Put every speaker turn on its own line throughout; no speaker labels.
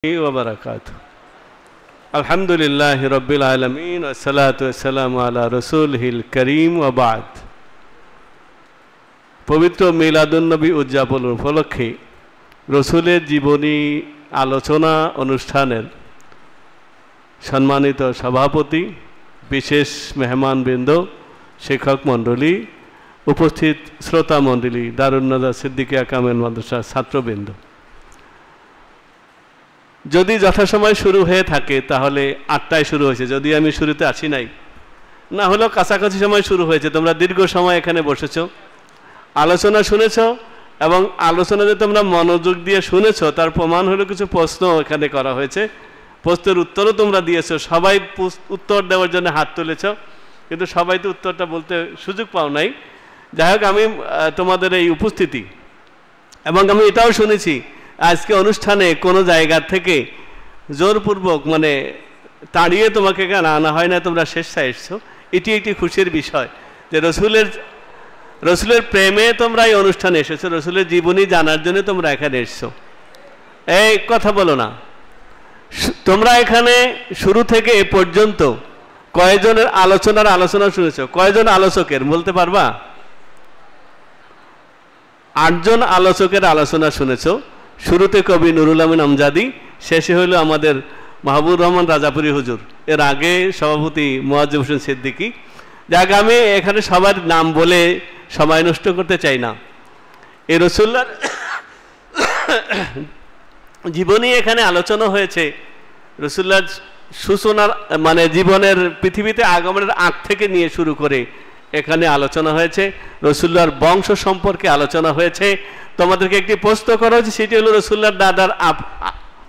वबरकातुहू अल्हम्दुलिल्लाहि रब्बिल आलमीन वस्सलातु वस्सलामु अला रसूलिहिल करीम व बाद। पवित्र मिलादुन्नबी उद्यापन उपलक्षे रसूलेर जीवनी आलोचना अनुष्ठानेर सम्मानित सभापति विशेष मेहमानबृंद शिक्षक मंडली उपस्थित श्रोता मंडली दारुन नज़र सिद्दीकिया कामिल माद्रासा छात्रबृंद যদি যথাসময় শুরু হয়ে থাকে তাহলে ৮টায় শুরু হয়েছে, যদি আমি শুরুতে আসি নাই, না হলেও কাছাকাছি সময় শুরু হয়েছে। তোমরা দীর্ঘ সময় এখানে বসেছো, আলোচনা শুনেছো এবং আলোচনা যে তোমরা মনোযোগ দিয়ে শুনেছো তার প্রমাণ হলো কিছু প্রশ্ন এখানে করা হয়েছে, প্রশ্নের উত্তরও তোমরা দিয়েছো। সবাই উত্তর দেওয়ার জন্য হাত তুলেছো, কিন্তু সবাই তো উত্তরটা বলতে সুযোগ পাও নাই। যাই হোক, আমি তোমাদের এই উপস্থিতি এবং আমি এটাও শুনেছি আজকে অনুষ্ঠানে কোনো জায়গা থেকে জোরপূর্বক মানে তাড়িয়ে তোমাকে কেন আনা হয় না, তোমরা স্বেচ্ছায় এসছো। এটি একটি খুশির বিষয় যে রসুলের প্রেমে তোমরা এই অনুষ্ঠানে এসেছো, রসুলের জীবনী জানার জন্য তোমরা এখানে এসছো। এই কথা বলো না, তোমরা এখানে শুরু থেকে এ পর্যন্ত কয়জনের আলোচনা শুনেছো? কয়জন আলোচকের বলতে পারবা? ৮ জন আলোচকের আলোচনা শুনেছো। শুরুতে কবি নুরুল আমিন আমজাদি, শেষে হইল আমাদের মাহবুব রহমান রাজাপুরি হুজুর, এর আগে সভাপতি মুয়াজ্জেম হোসেন সিদ্দিকী। যাক, আমি এখানে সবার নাম বলে সময় নষ্ট করতে চাই না। এই রসুল্লাহর জীবনী এখানে আলোচনা হয়েছে। রসুল্লাহর সূচনার মানে জীবনের পৃথিবীতে আগমনের আগ থেকে নিয়ে শুরু করে এখানে আলোচনা হয়েছে। রসুল্লাহর বংশ সম্পর্কে আলোচনা হয়েছে। তোমাদেরকে একটি প্রশ্ন করা হয়েছে, সেটি হলো রসুল্লাহর দাদার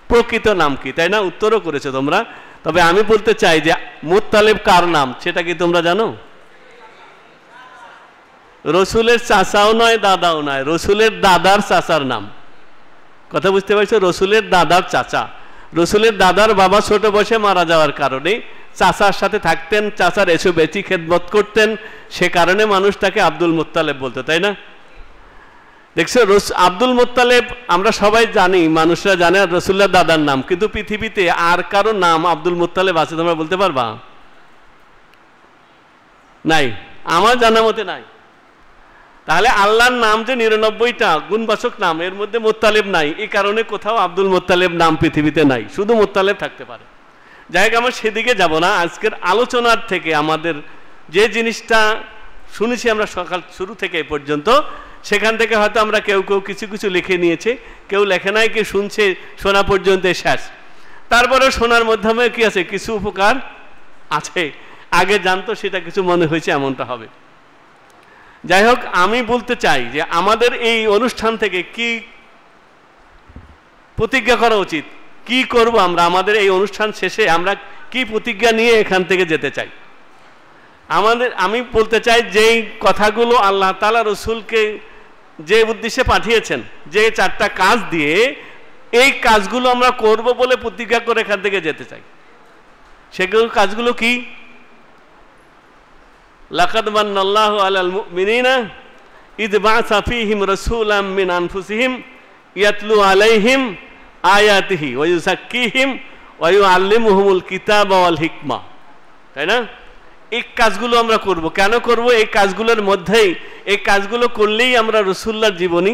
প্রকৃত নাম কি, তাই না? উত্তরও করেছো তোমরা। তবে আমি বলতে চাই যে মুত্তালিব কার নাম সেটা কি তোমরা জানো? রসুলের চাচাও নয়, দাদাও নয়, রসুলের দাদার চাচার নাম। কথা বুঝতে পারছো? রসুলের দাদার চাচা। রসুলের দাদার বাবা ছোট বয়সে মারা যাওয়ার কারণে চাচার সাথে থাকতেন, চাচার এসে বেশি খেদমত করতেন, সে কারণে মানুষ তাকে আব্দুল মুত্তালিব বলতো, তাই না? দেখছো, আব্দুল মুত্তালিব আমরা সবাই জানি, মানুষরা জানে রসুল্লাহর দাদার নাম, কিন্তু পৃথিবীতে আর কারো নাম আব্দুল মুত্তালিব আছে তোমরা বলতে পারবা? নাই, আমার জানা মতে নাই। তাহলে আল্লাহর নাম যে ৯৯টা গুণবাচক নাম, এর মধ্যে মুত্তালিব নাই, এই কারণে কোথাও আব্দুল মুত্তালিব নাম পৃথিবীতে নাই, শুধু মুত্তালিব থাকতে পারে। যাই হোক, আমরা সেদিকে যাব না। আজকের আলোচনার থেকে আমাদের যে জিনিসটা শুনেছি আমরা সকাল শুরু থেকে এই পর্যন্ত, সেখান থেকে হয়তো আমরা কেউ কিছু কিছু লিখে নিয়েছে, কেউ লেখে নাই, কেউ শুনছে, শোনা পর্যন্ত শেষ। তারপরে শোনার মাধ্যমে কি আছে, কিছু উপকার আছে। আগে জানতো সেটা কিছু মনে হয়েছে, এমনটা হবে। যাই হোক, আমি বলতে চাই যে আমাদের এই অনুষ্ঠান থেকে কি প্রতিজ্ঞা করা উচিত, কি করব আমরা, আমাদের এই অনুষ্ঠান শেষে আমরা কি প্রতিজ্ঞা নিয়ে এখান থেকে যেতে চাই। আমি বলতে চাই যেই কথাগুলো আল্লাহ তাআলা রসুলকে যে উদ্দেশ্যে পাঠিয়েছেন, যে 4টা কাজ দিয়ে এই কাজগুলো আমরা করব বলে প্রতিজ্ঞা করে এখান থেকে যেতে চাই। সেগুলো কাজগুলো কি? লাকাদ মান্নাল্লাহু আলাল মুমিনিনা ইয বা'সা ফীহিম রাসূলাম মিন আনফুসিহিম ইয়াতলু আলাইহিম আয়াতিহি ওয়া ইউযাক্কিহিম ওয়া ইউআল্লিমুহুমুল কিতাবা ওয়াল হিকমা, তাই না? এই কাজগুলো আমরা করব। কেন করব? এই কাজগুলোর মধ্যেই, এই কাজগুলো করলেই আমরা রসুল্লাহর জীবনী,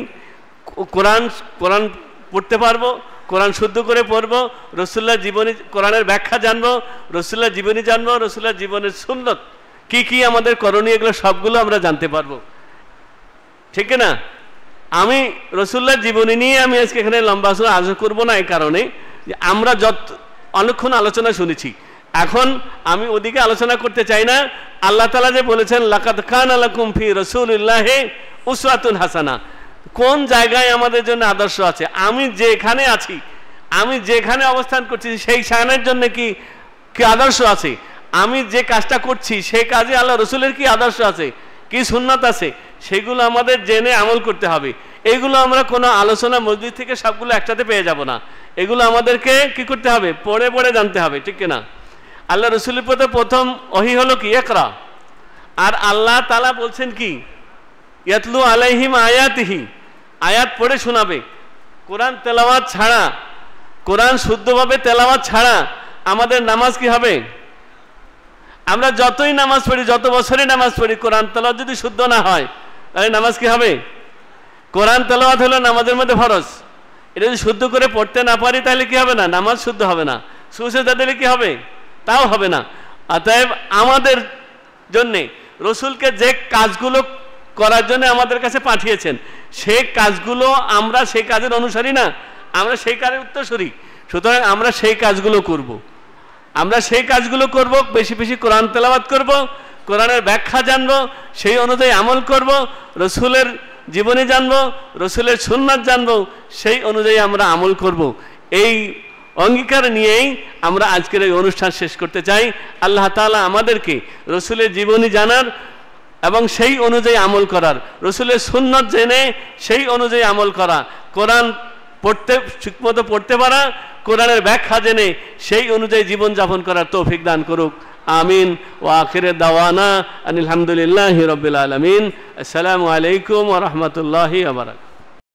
কোরআন পড়তে পারবো, কোরআন শুদ্ধ করে পড়বো, রসুল্লাহর জীবনী, কোরআনের ব্যাখ্যা জানবো, রসুল্লাহর জীবনী জানবো, রসুল্লাহর জীবনের সুন্নত কি কি আমাদের করণীয়, এগুলো সবগুলো আমরা জানতে পারবো, ঠিক না? আমি রসুল্লাহর জীবনী নিয়ে আমি আজকে এখানে লম্বা আলোচনা করবো না, এই কারণে যে আমরা অনেকক্ষণ আলোচনা শুনেছি। এখন আমি ওদিকে আলোচনা করতে চাই না। আল্লাহ তাআলা যে বলেছেন লাকাদ কানা লাকুম ফি রাসূলিল্লাহি উসওয়াতুন হাসানা, কোন জায়গায় আমাদের জন্য আদর্শ আছে। আমি যেখানে আছি, আমি যেখানে অবস্থান করছি, সেই স্থানের জন্য কি আদর্শ আছে। আমি যে কাজটা করছি সেই কাজে আল্লাহ রসুলের কি আদর্শ আছে, কি সুন্নাত আছে, সেগুলো আমাদের জেনে আমল করতে হবে। এগুলো আমরা কোনো আলোচনা মসজিদ থেকে সবগুলো একসাথে পেয়ে যাব না, এগুলো আমাদেরকে কি করতে হবে, পড়ে পড়ে জানতে হবে, ঠিক না? আল্লাহ রসুলের প্রথম ওহী হলো কি ইকরা, আর আল্লাহ তাআলা বলছেন কি ইয়াতলু আলাইহিম আয়াতিহি, আয়াত পড়ে শোনাবে। কোরআন তেলাওয়াত ছাড়া কোরআন শুদ্ধভাবে তেলাওয়াত ছাড়া আমাদের নামাজ কি হবে? আমরা যতই নামাজ পড়ি, যত বছরই নামাজ পড়ি, কোরআন তেলাওয়াত যদি শুদ্ধ না হয় তাহলে নামাজ কি হবে? কোরআন তেলাওয়াত হলো নামাজের মধ্যে ফরজ, এটা যদি শুদ্ধ করে পড়তে না পারি তাহলে কি হবে না? নামাজ শুদ্ধ হবে না। সুজদা দিলে কি হবে? তাও হবে না। অতএব আমাদের জন্যে রসুলকে যে কাজগুলো করার জন্য আমাদের কাছে পাঠিয়েছেন সেই কাজগুলো আমরা সেই কাজের অনুসারী না, আমরা সেই কাজের উত্তরসূরি। সুতরাং আমরা সেই কাজগুলো করব, আমরা সেই কাজগুলো করব, বেশি বেশি কোরআন তেলাওয়াত করব, কোরআনের ব্যাখ্যা জানব, সেই অনুযায়ী আমল করব, রসুলের জীবনী জানব, রসুলের সুন্নাত জানব, সেই অনুযায়ী আমরা আমল করব। এই অঙ্গীকার নিয়েই আমরা আজকের এই অনুষ্ঠান শেষ করতে চাই। আল্লাহ তাআলা আমাদেরকে রসুলের জীবনী জানার এবং সেই অনুযায়ী আমল করার, রসুলের সুন্নাত জেনে সেই অনুযায়ী আমল করা, কোরআন পড়তে ঠিকমতো পড়তে পারা, কোরআনের ব্যাখ্যা জেনে সেই অনুযায়ী জীবনযাপন করার তৌফিক দান করুক। আমিন। ওয়া আখিরে দাওয়ানা আনিল হামদুলিল্লাহি রাব্বিল আলামিন। আসসালামু আলাইকুম ওয়া রাহমাতুল্লাহি ওয়া বারাকাতুহু।